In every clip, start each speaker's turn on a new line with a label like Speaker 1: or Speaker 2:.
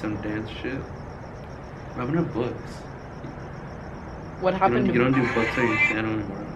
Speaker 1: some dance shit. I'm into books.
Speaker 2: What happened?
Speaker 1: You don't do books on your channel anymore.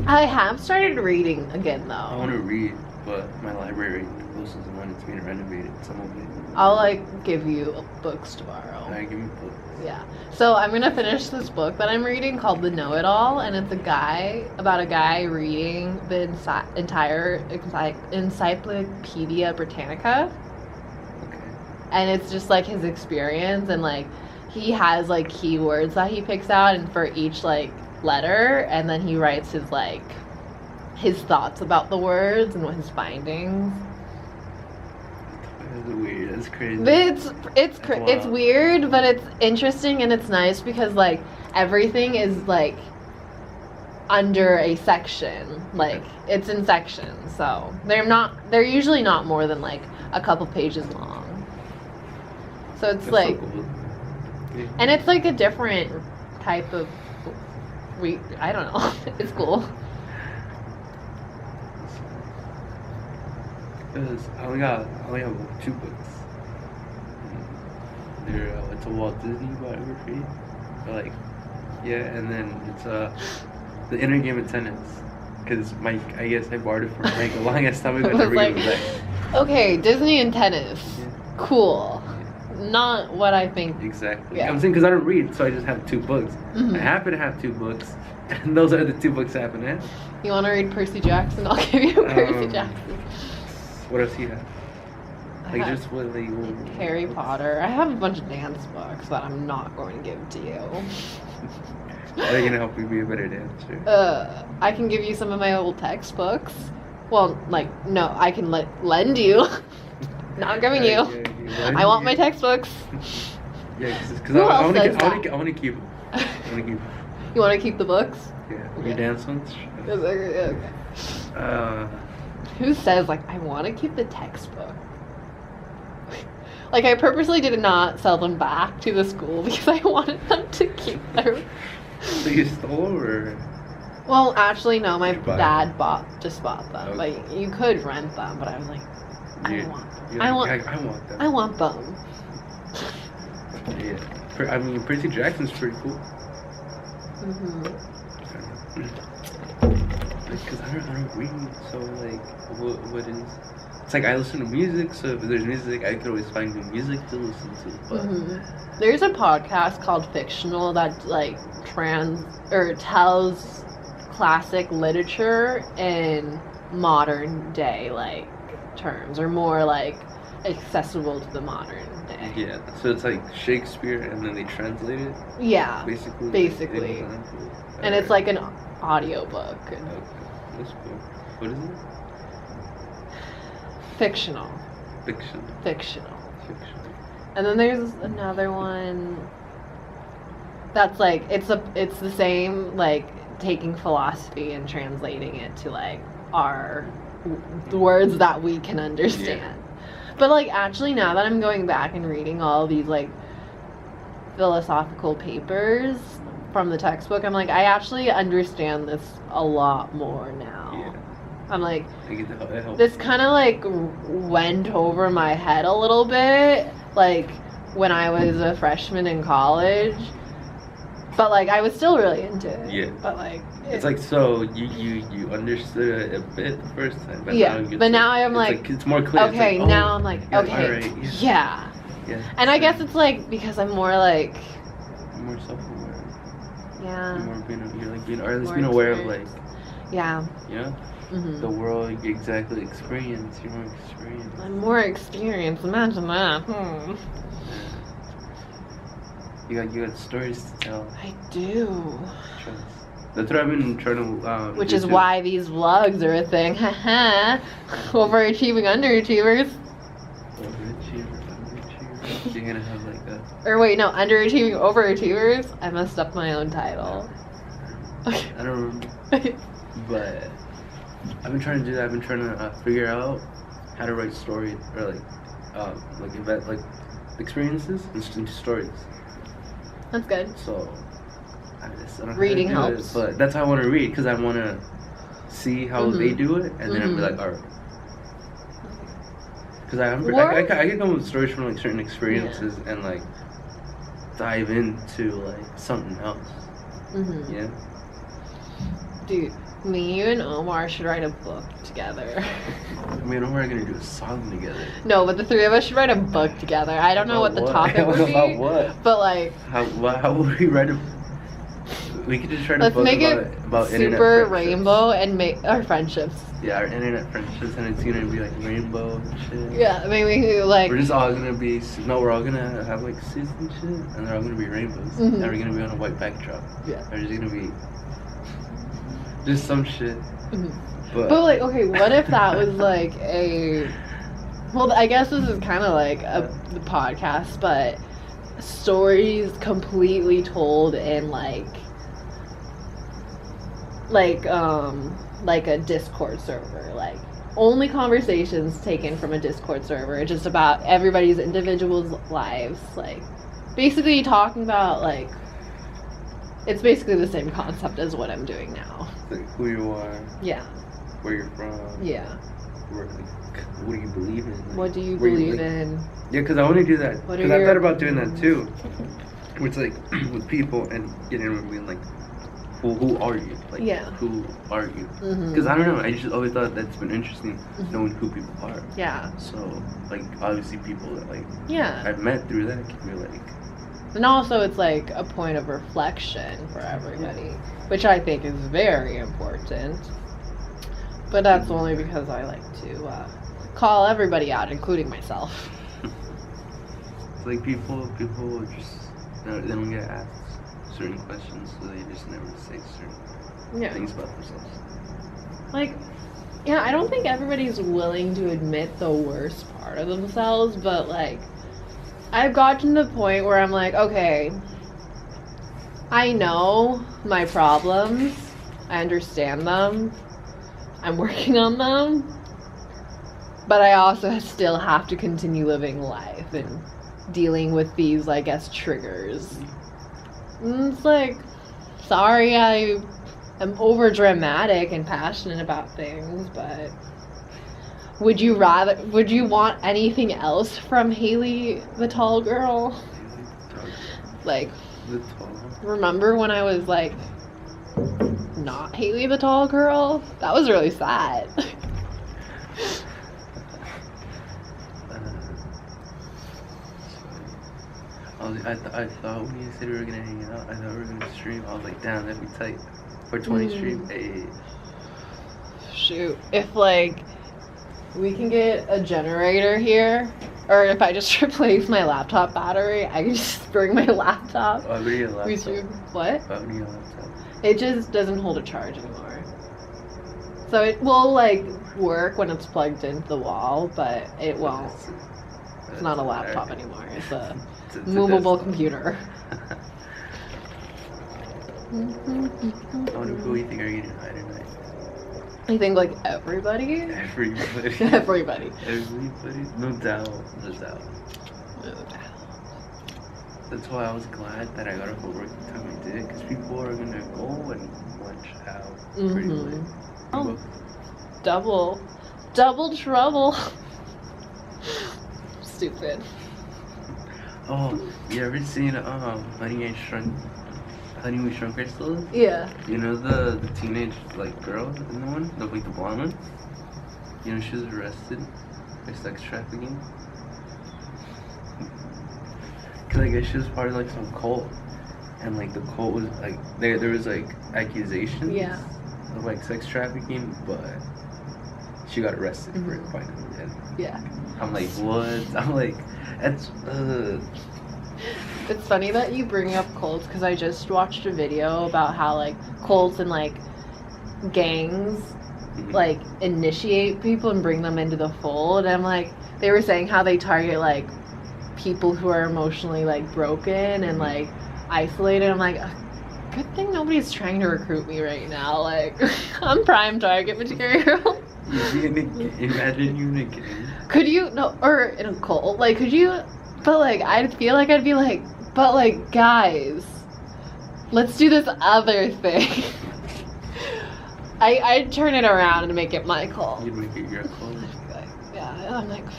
Speaker 2: I have started reading again though.
Speaker 1: I want to read, but my library closes when it's being renovated. Some of it.
Speaker 2: I'll give you books tomorrow.
Speaker 1: Alright, give me books.
Speaker 2: Yeah. So I'm gonna finish this book that I'm reading called The Know-It-All, and it's about a guy reading the entire Encyclopedia Britannica.
Speaker 1: Okay.
Speaker 2: And it's just his experience, and he has keywords that he picks out, and for each letter, and then he writes his thoughts about the words and his findings.
Speaker 1: That's weird. That's crazy.
Speaker 2: It's weird, but it's interesting and it's nice because everything is under a section. It's in sections, so they're usually not more than a couple pages long. So it's
Speaker 1: That's so cool. Yeah.
Speaker 2: And it's a different type of I don't know. It's cool.
Speaker 1: Because I only have 2 books. It's a Walt Disney biography. And then it's The Inner Game of Tennis. Because I guess I borrowed it from Mike a long ass time ago. I never gave it back.
Speaker 2: Okay, Disney and tennis.
Speaker 1: Yeah.
Speaker 2: Cool. Not what I think.
Speaker 1: Exactly.
Speaker 2: Yeah.
Speaker 1: I'm saying because I don't read, so I just have 2 books.
Speaker 2: Mm-hmm.
Speaker 1: I happen to have 2 books, and those are the 2 books I happen to have.
Speaker 2: You want to read Percy Jackson? I'll give you Percy Jackson.
Speaker 1: What else do you have? Just what
Speaker 2: Harry Potter. I have a bunch of dance books that I'm not going to give to you.
Speaker 1: Are they gonna help you be a better dancer?
Speaker 2: I can give you some of my old textbooks. Well, no, I can lend you. Not giving you. I want my textbooks.
Speaker 1: Yeah, because I want to keep them.
Speaker 2: You want to keep the books?
Speaker 1: Yeah.
Speaker 2: Okay.
Speaker 1: Your dance ones?
Speaker 2: Okay. Who says I want to keep the textbook? I purposely did not sell them back to the school because I wanted them to keep them.
Speaker 1: So you stole or?
Speaker 2: Well, actually, no. My dad
Speaker 1: them?
Speaker 2: just bought them.
Speaker 1: Okay.
Speaker 2: You could rent them, but I was I want them. I want them. I want them.
Speaker 1: Yeah. Percy Jackson's pretty cool.
Speaker 2: Mhm.
Speaker 1: Because I don't read, so what is? It's I listen to music, so if there's music, I could always find new music to listen to. But
Speaker 2: there's a podcast called Fictional that tells classic literature in modern day terms, or more accessible to the modern day.
Speaker 1: Yeah, so it's Shakespeare, and then they translate it.
Speaker 2: Yeah,
Speaker 1: basically.
Speaker 2: And it's an audiobook.
Speaker 1: Okay, that's cool. What is it?
Speaker 2: Fictional. And then there's another one that's it's the same taking philosophy and translating it to the words that we can understand. Yeah. But actually now that I'm going back and reading all these philosophical papers from the textbook, I'm I actually understand this a lot more now.
Speaker 1: Yeah.
Speaker 2: I'm this kind of went over my head a little bit when I was a freshman in college, but I was still really into it.
Speaker 1: Yeah.
Speaker 2: But
Speaker 1: it's so you understood it a bit the first time, but
Speaker 2: now I'm
Speaker 1: it's more clear.
Speaker 2: Okay, now I'm okay,
Speaker 1: right,
Speaker 2: yeah. And I guess it's because I'm more
Speaker 1: more self-aware.
Speaker 2: Yeah.
Speaker 1: You're being aware of
Speaker 2: yeah.
Speaker 1: Mm-hmm. The world you exactly experience. You're more experienced.
Speaker 2: I'm more experienced. Imagine that.
Speaker 1: You got stories to tell.
Speaker 2: I do.
Speaker 1: That's what I've been trying to.
Speaker 2: Which is why these vlogs are a thing. Haha. Overachieving underachievers.
Speaker 1: Underachievers. You're gonna have
Speaker 2: Or wait, no, underachieving overachievers. I messed up my own title.
Speaker 1: I don't remember. But I've been trying to do that. I've been trying to figure out how to write stories or experiences into stories.
Speaker 2: That's good.
Speaker 1: So I don't
Speaker 2: reading
Speaker 1: know how to do
Speaker 2: helps.
Speaker 1: It, but that's how I want to read because I want to see how they do it, and then I'll be alright. Because I can come with stories from like certain experiences and like dive into like something else.
Speaker 2: Mm-hmm.
Speaker 1: Yeah.
Speaker 2: Dude, me, you, and Omar should write a book together.
Speaker 1: I mean, we're gonna do a song together.
Speaker 2: No, but the three of us should write a book together. I don't know what the topic would be.
Speaker 1: About what?
Speaker 2: But like,
Speaker 1: how would we write a? We could just write a
Speaker 2: let's
Speaker 1: book
Speaker 2: make
Speaker 1: about
Speaker 2: it
Speaker 1: internet
Speaker 2: super
Speaker 1: friendships.
Speaker 2: rainbow and make our friendships.
Speaker 1: Yeah, our internet friendships, and it's gonna be like rainbow and shit.
Speaker 2: Yeah, I mean, we like.
Speaker 1: We're just all gonna be we're all gonna have like suits and shit, and they're all gonna be rainbows.
Speaker 2: Mhm.
Speaker 1: And we're gonna be on a white backdrop.
Speaker 2: Yeah.
Speaker 1: They're just gonna be just some shit.
Speaker 2: Mhm.
Speaker 1: But
Speaker 2: like, okay, what if that was like a? Well, I guess this is kind of like the podcast, but stories completely told in like a Discord server, like only conversations taken from a Discord server, just about everybody's individual lives, like basically talking about like it's basically the same concept as what I'm doing now.
Speaker 1: like who you are,
Speaker 2: Yeah.
Speaker 1: where you're from,
Speaker 2: Yeah.
Speaker 1: what do you believe in? Like,
Speaker 2: What do you
Speaker 1: where
Speaker 2: believe
Speaker 1: like-
Speaker 2: in?
Speaker 1: Yeah, because I want to do that.
Speaker 2: What are
Speaker 1: Because I
Speaker 2: your
Speaker 1: thought about doing that
Speaker 2: opinions?
Speaker 1: too. It's like with people and getting them being like, well, who are you? Like,
Speaker 2: Yeah.
Speaker 1: who are you?
Speaker 2: Mhm.
Speaker 1: Because I don't know. I just always thought that's been interesting, knowing who people are.
Speaker 2: Yeah.
Speaker 1: So, like, obviously, people that like
Speaker 2: Yeah.
Speaker 1: I've met through that can be like,
Speaker 2: And also it's like a point of reflection for everybody, which I think is very important. But that's only because I like to call everybody out, including myself.
Speaker 1: it's like people just they don't get asked certain questions, so they just never say certain
Speaker 2: Yeah.
Speaker 1: things about themselves.
Speaker 2: Like, yeah, I don't think everybody's willing to admit the worst part of themselves, but like, I've gotten to the point where I'm like, okay, I know my problems, I understand them, I'm working on them, but I also still have to continue living life and dealing with these, I guess, triggers. And it's like, sorry, I am over dramatic and passionate about things, but would you want anything else from Hayley the tall girl? Like,
Speaker 1: The tall.
Speaker 2: remember when I was like not Hayley the tall girl? That was really sad.
Speaker 1: I thought when you said we were gonna hang out, I thought we were gonna stream. I was like, damn, that'd be tight. 420 stream, hey.
Speaker 2: Shoot, if like we can get a generator here, or if I just replace my laptop battery, I can just bring my laptop.
Speaker 1: Why would you get a
Speaker 2: We
Speaker 1: laptop?
Speaker 2: should, what?
Speaker 1: Why would you get a laptop?
Speaker 2: It just doesn't hold a charge anymore. So it will like work when it's plugged into the wall, but it won't. It's not a laptop anymore. It's a
Speaker 1: It's
Speaker 2: movable
Speaker 1: desktop.
Speaker 2: computer.
Speaker 1: I wonder who you think are getting high tonight.
Speaker 2: I think like everybody.
Speaker 1: Everybody.
Speaker 2: Everybody.
Speaker 1: Everybody. No doubt. No doubt.
Speaker 2: No doubt.
Speaker 1: That's why I was glad that I got off of work the time I did, because people are gonna go and lunch out pretty
Speaker 2: Mhm.
Speaker 1: late.
Speaker 2: Oh. Double trouble. Stupid.
Speaker 1: Oh, you ever seen Honey We Shrunk Ourselves?
Speaker 2: Yeah.
Speaker 1: You know the teenage like girl in the one, the blonde one. You know she was arrested for sex trafficking. Cause I guess she was part of like some cult, and like the cult was like there was like accusations
Speaker 2: Yeah.
Speaker 1: of like sex trafficking, but she got arrested for it
Speaker 2: Mhm.
Speaker 1: finally. And
Speaker 2: Yeah.
Speaker 1: I'm like, what? I'm like, that's
Speaker 2: It's funny that you bring up cults because I just watched a video about how like cults and like gangs like initiate people and bring them into the fold. And I'm like, they were saying how they target like people who are emotionally like broken and like isolated. I'm like, good thing nobody's trying to recruit me right now. Like, I'm prime target material.
Speaker 1: Imagine you in a gang.
Speaker 2: Could you no or in a cult? Like, could you? But like, I feel like I'd be like, but like, guys, let's do this other thing. I'd turn it around and make it my cult.
Speaker 1: You'd make it your call.
Speaker 2: Yeah, I'm like,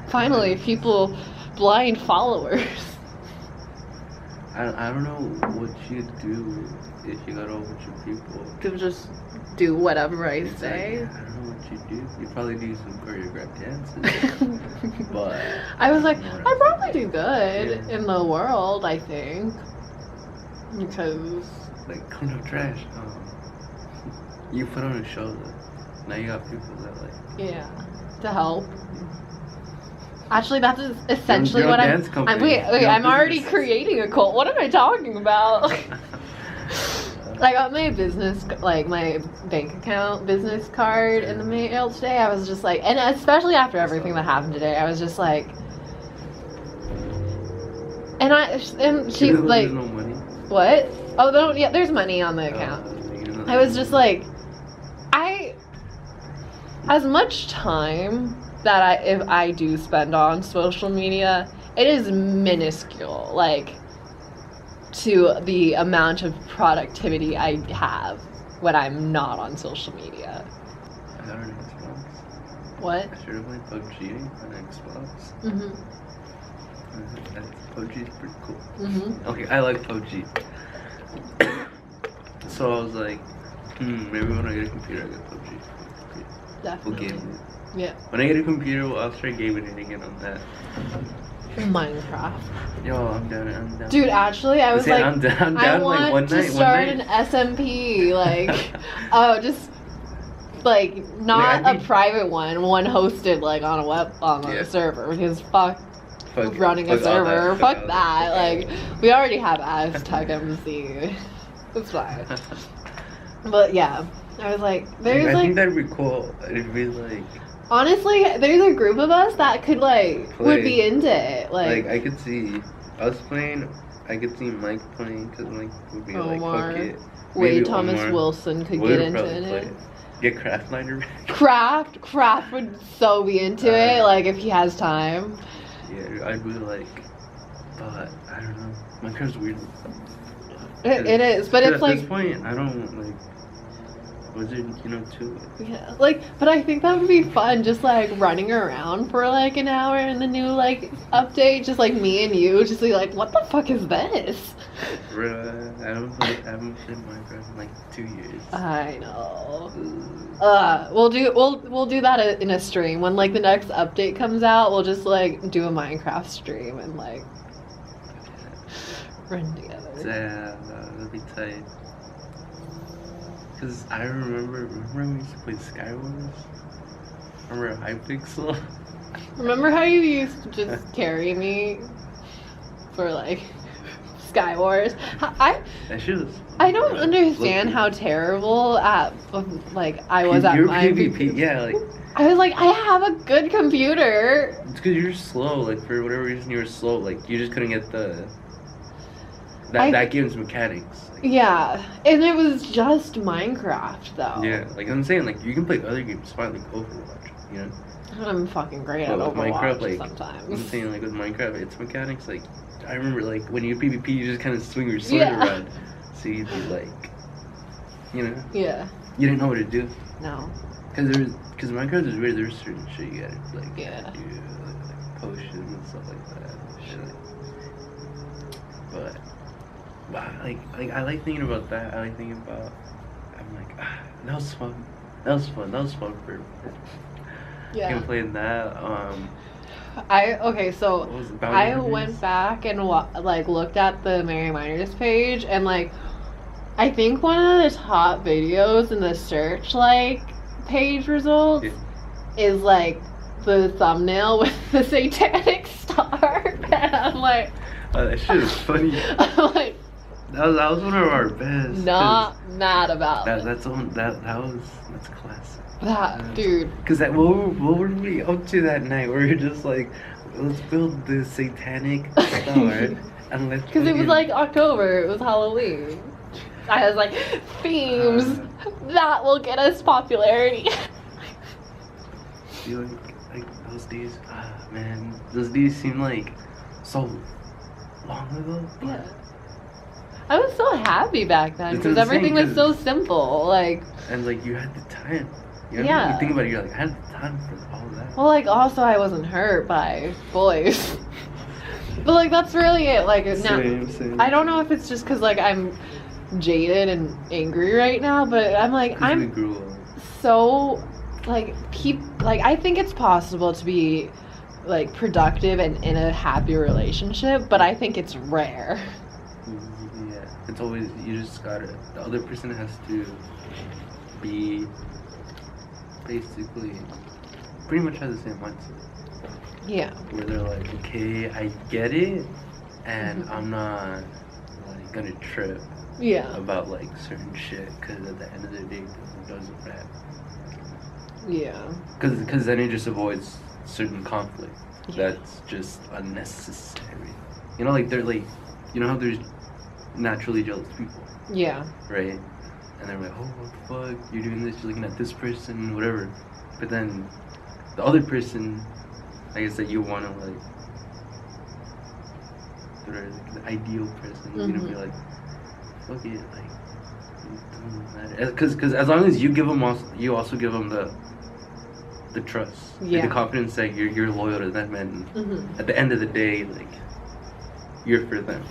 Speaker 2: finally, people, blind followers.
Speaker 1: I don't know what you'd do if you got a whole bunch of people.
Speaker 2: To just do whatever I say.
Speaker 1: Like, I don't know what you'd do. You'd probably do some choreographed dances. But
Speaker 2: I was like, I probably do good in the world, I think. Because...
Speaker 1: like, clean up trash. You put on a show, though. Now you got people that, like...
Speaker 2: Yeah. To help. Actually, that's essentially
Speaker 1: Your
Speaker 2: what
Speaker 1: dance
Speaker 2: I'm...
Speaker 1: company.
Speaker 2: I'm already creating a cult. What am I talking about? I got my business, like my bank account business card in the mail today. I was just like, and especially after everything that happened today, I was just like, and she like,
Speaker 1: no money.
Speaker 2: What? Oh, they don't, yeah, there's money on the account. I was just like, as much time that if I do spend on social media, it is minuscule, like, to the amount of productivity I have when I'm not on social media.
Speaker 1: I got an Xbox.
Speaker 2: What?
Speaker 1: I started playing PUBG on Xbox. PUBG is pretty cool. Okay, I like PUBG. So I was like, maybe when I get a computer, I get PUBG.
Speaker 2: Definitely.
Speaker 1: We'll game it.
Speaker 2: Yeah.
Speaker 1: When I get a computer, I'll start gaming it again on that.
Speaker 2: Minecraft.
Speaker 1: Yo, I'm down.
Speaker 2: Dude, actually, I was like,
Speaker 1: I'm down
Speaker 2: I
Speaker 1: like one
Speaker 2: want to
Speaker 1: night.
Speaker 2: start an SMP, like, just like not a private one hosted like on a server, because fuck running a server, fuck that. Like, we already have Aztec MC. It's fine. But yeah, I was like, there's
Speaker 1: I think that'd be cool. It'd be like.
Speaker 2: Honestly, there's a group of us that could would be into it. Like
Speaker 1: I could see us playing. I could see Mike playing because Mike would be
Speaker 2: Omar,
Speaker 1: like, fuck it.
Speaker 2: Wade Thomas Wilson could get into it.
Speaker 1: Get Craftminer back.
Speaker 2: Craft would so be into it. Like if he has time.
Speaker 1: Yeah, I'd be like, but I don't know. Minecraft's weird.
Speaker 2: It is, but it's like.
Speaker 1: At this point, I don't like. Was it, too?
Speaker 2: Yeah, but I think that would be fun, just running around for an hour in the new update, just me and you, just be like, what the fuck is this?
Speaker 1: I haven't played Minecraft in 2 years.
Speaker 2: I know. We'll do that in a stream when the next update comes out. We'll just do a Minecraft stream and run together.
Speaker 1: Yeah, that'd be tight. Because I remember when we used to play Skywars? Remember Hypixel?
Speaker 2: Remember how you used to just carry me for Skywars?
Speaker 1: That shit was.
Speaker 2: I don't understand how terrible at I was at my
Speaker 1: PvP. Yeah,
Speaker 2: I was like, I have a good computer.
Speaker 1: It's because you're slow. For whatever reason, you were slow. You just couldn't get the. That game's mechanics.
Speaker 2: Yeah, and it was just Minecraft though.
Speaker 1: Yeah, I'm saying, you can play other games fine, Overwatch,
Speaker 2: I'm fucking great at Overwatch
Speaker 1: Minecraft,
Speaker 2: sometimes.
Speaker 1: I'm saying, with Minecraft, its mechanics, I remember, when you PvP, you just kind of swing your sword around. So you'd be
Speaker 2: Yeah.
Speaker 1: You didn't know what to do.
Speaker 2: No.
Speaker 1: Because Minecraft is weird, there's certain shit you gotta,
Speaker 2: do,
Speaker 1: potions and stuff like that. But I like thinking about that. I like thinking about. I'm like, that was fun. That was fun for.
Speaker 2: Yeah.
Speaker 1: Playing that.
Speaker 2: So I went back and looked at the Mary Miners page, and I think one of the top videos in the search page results is the thumbnail with the satanic star, and I'm like.
Speaker 1: That shit is funny.
Speaker 2: I'm
Speaker 1: that was one of our best.
Speaker 2: Not mad about
Speaker 1: that.
Speaker 2: it.
Speaker 1: That's classic.
Speaker 2: Dude.
Speaker 1: Because what were we up to that night? We were just let's build the satanic star and let's.
Speaker 2: Because it was October. It was Halloween. I was themes that will get us popularity.
Speaker 1: Feel those days. Man, those days seem so long ago.
Speaker 2: Yeah. I was so happy back then because everything was so simple.
Speaker 1: And you had the time. You know?
Speaker 2: Yeah.
Speaker 1: You think about it, you're like, I had time for all that.
Speaker 2: Well, like, also, I wasn't hurt by boys. But, like, that's really it. Like, now,
Speaker 1: Same.
Speaker 2: I don't know if it's just because, like, I'm jaded and angry right now, but I'm like,
Speaker 1: 'Cause we
Speaker 2: I'm
Speaker 1: grew up.
Speaker 2: so, like, I think it's possible to be, like, productive and in a happy relationship, but I think it's rare.
Speaker 1: Yeah, it's always, you just gotta, the other person has to be basically pretty much has the same mindset.
Speaker 2: Yeah.
Speaker 1: Where they're like, okay, I get it, and
Speaker 2: Mhm.
Speaker 1: I'm not like gonna trip
Speaker 2: Yeah.
Speaker 1: about like certain shit, because at the end of the day, it doesn't matter.
Speaker 2: Yeah.
Speaker 1: Because then it just avoids certain conflict
Speaker 2: Yeah.
Speaker 1: that's just unnecessary. You know, like they're like, you know how there's naturally jealous people,
Speaker 2: Yeah.
Speaker 1: right? And they're like, oh, what the fuck, you're doing this, you're looking at this person, whatever. But then the other person, I guess that you want to like, the ideal person, you're gonna be like, fuck it, like, it doesn't matter. Because as long as you give them, you also give them the trust, like,
Speaker 2: Yeah.
Speaker 1: the confidence that you're loyal to them, and
Speaker 2: Mhm.
Speaker 1: at the end of the day, like, you're for them.